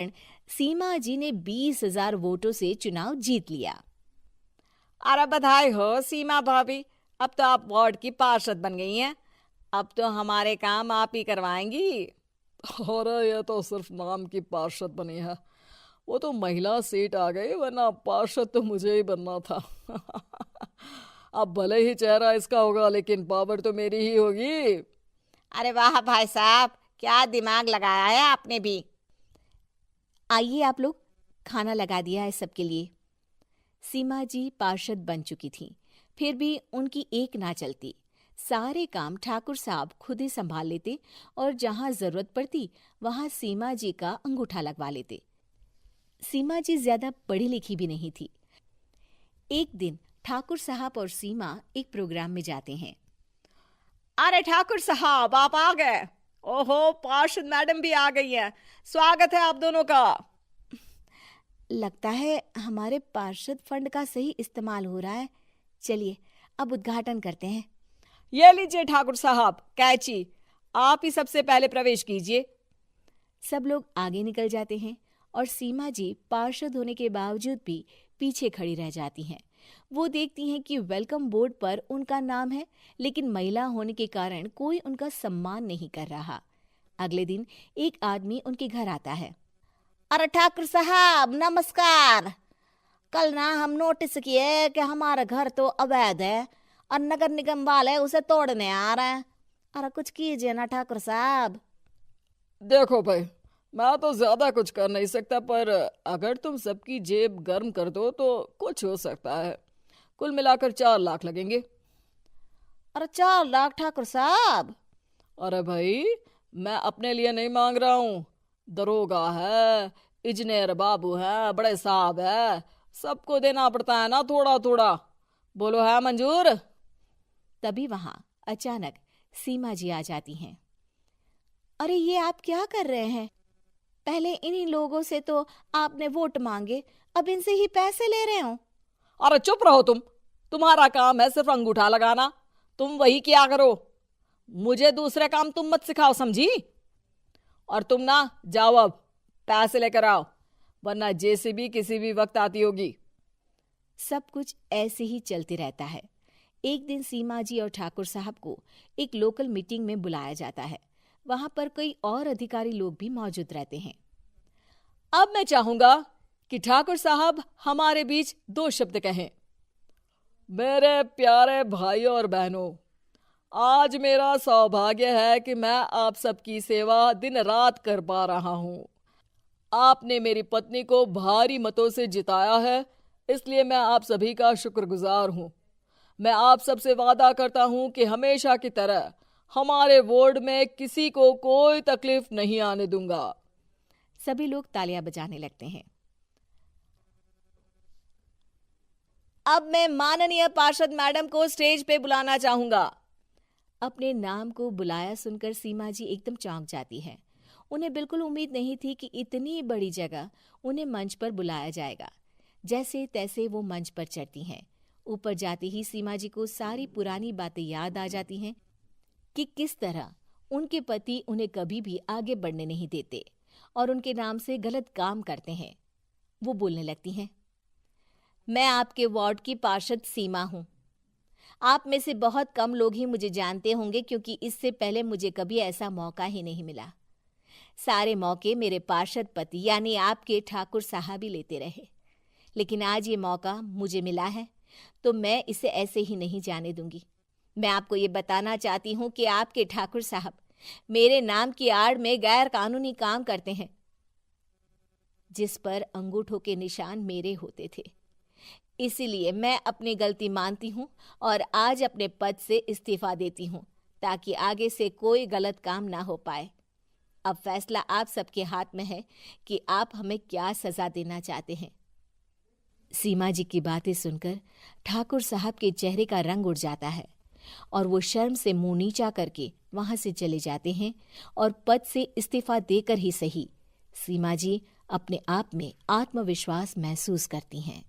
सीमा जी ने 20,000 वोटों से चुनाव जीत लिया। अरे बधाई हो सीमा भाभी, अब तो आप वार्ड की पार्षद बन गई हैं। अब तो हमारे काम आप ही करवाएंगी। अरे ये तो सिर्फ नाम की पार्षद बनी है, वो तो महिला सीट आ गई, वरना पार्षद तो मुझे ही बनना था। अब भले ही चेहरा इसका होगा लेकिन पावर तो मेरी ही होगी। अरे वाह भाई साहब, क्या दिमाग लगाया है आपने भी। आइए आप लोग, खाना लगा दिया है सबके लिए। सीमा जी पार्षद बन चुकी थीं, फिर भी उनकी एक ना चलती। सारे काम ठाकुर साहब खुद ही संभाल लेते और जहां जरूरत पड़ती वहां सीमा जी का अंगूठा लगवा लेते। सीमा जी ज्यादा पढ़ी लिखी भी नहीं थी। एक दिन ठाकुर साहब और सीमा एक प्रोग्राम में जाते हैं। अरे ठाकुर साहब, आप आ गए। ओहो, पार्षद मैडम भी आ गई हैं। स्वागत है आप दोनों का। लगता है हमारे पार्षद फंड का सही इस्तेमाल हो रहा है। चलिए अब उद्घाटन करते हैं। ये लीजिए ठाकुर साहब कैची, आप ही सबसे पहले प्रवेश कीजिए। सब लोग आगे निकल जाते हैं और सीमा जी पार्षद होने के बावजूद भी पीछे खड़ी रह जाती हैं। वो देखती हैं कि वेलकम बोर्ड पर उनका नाम है, लेकिन महिला होने के कारण कोई उनका सम्मान नहीं कर रहा। अगले दिन एक आदमी उनके घर आता है। अरे ठाकुर साहब नमस्कार। कल ना हम नोटिस किए कि हमारा घर तो अवैध है और नगर निगम वाले उसे तोड़ने आ रहे हैं। अरे कुछ कीजिए ना ठाकुर साहब। देखो भाई, मैं तो ज्यादा कुछ कर नहीं सकता, पर अगर तुम सबकी जेब गर्म कर दो तो कुछ हो सकता है। कुल मिलाकर 4 लाख लगेंगे। अरे 4 लाख ठाकुर साहब? अरे भाई, मैं अपने लिए नहीं मांग रहा हूँ। दरोगा है, इंजीनियर बाबू है, बड़े साहब है, सबको देना पड़ता है ना थोड़ा थोड़ा। बोलो है मंजूर? तभी वहां अचानक सीमा जी आ जाती हैं। अरे ये आप क्या कर रहे हैं? पहले इन्हीं लोगों से तो आपने वोट मांगे, अब इनसे ही पैसे ले रहे हो। अरे चुप रहो तुम, तुम्हारा काम है सिर्फ अंगूठा लगाना, तुम वही किया करो। मुझे दूसरे काम तुम मत सिखाओ, समझी? और तुम ना जाओ, अब पैसे लेकर आओ, वरना जेसीबी किसी भी वक्त आती होगी। सब कुछ ऐसे ही चलते रहता है। एक दिन सीमा जी और ठाकुर साहब को एक लोकल मीटिंग में बुलाया जाता है। वहां पर कई और अधिकारी लोग भी मौजूद रहते हैं। अब मैं चाहूंगा कि ठाकुर साहब हमारे बीच 2 शब्द कहें। मेरे प्यारे भाइयों और बहनों, आज मेरा सौभाग्य है कि मैं आप सबकी सेवा दिन रात कर पा रहा हूं। आपने मेरी पत्नी को भारी मतों से जिताया है, इसलिए मैं आप सभी का शुक्रगुजार हूं। मैं आप सबसे वादा करता हूं कि हमेशा की तरह हमारे वार्ड में किसी को कोई तकलीफ नहीं आने दूंगा। सभी लोग तालियां बजाने लगते हैं। अब मैं माननीय पार्षद मैडम को स्टेज पे बुलाना चाहूंगा। अपने नाम को बुलाया सुनकर सीमा जी एकदम चौंक जाती है। उन्हें बिल्कुल उम्मीद नहीं थी कि इतनी बड़ी जगह उन्हें मंच पर बुलाया जाएगा। जैसे तैसे वो मंच पर चढ़ती हैं। ऊपर जाते ही सीमा जी को सारी पुरानी बातें याद आ जाती हैं कि किस तरह उनके पति उन्हें कभी भी आगे बढ़ने नहीं देते और उनके नाम से गलत काम करते हैं। वो बोलने लगती हैं। मैं आपके वार्ड की पार्षद सीमा हूं। आप में से बहुत कम लोग ही मुझे जानते होंगे, क्योंकि इससे पहले मुझे कभी ऐसा मौका ही नहीं मिला। सारे मौके मेरे पार्षद पति यानी आपके ठाकुर साहब ही लेते रहे, लेकिन आज ये मौका मुझे मिला है तो मैं इसे ऐसे ही नहीं जाने दूंगी। मैं आपको ये बताना चाहती हूँ कि आपके ठाकुर साहब मेरे नाम की आड़ में गैर कानूनी काम करते हैं, जिस पर अंगूठों के निशान मेरे होते थे। इसीलिए मैं अपनी गलती मानती हूँ और आज अपने पद से इस्तीफा देती हूँ, ताकि आगे से कोई गलत काम ना हो पाए। अब फैसला आप सबके हाथ में है कि आप हमें क्या सजा देना चाहते हैं। सीमा जी की बातें सुनकर ठाकुर साहब के चेहरे का रंग उड़ जाता है और वो शर्म से मुंह नीचा करके वहां से चले जाते हैं और पद से इस्तीफा देकर ही सही सीमा जी अपने आप में आत्मविश्वास महसूस करती हैं।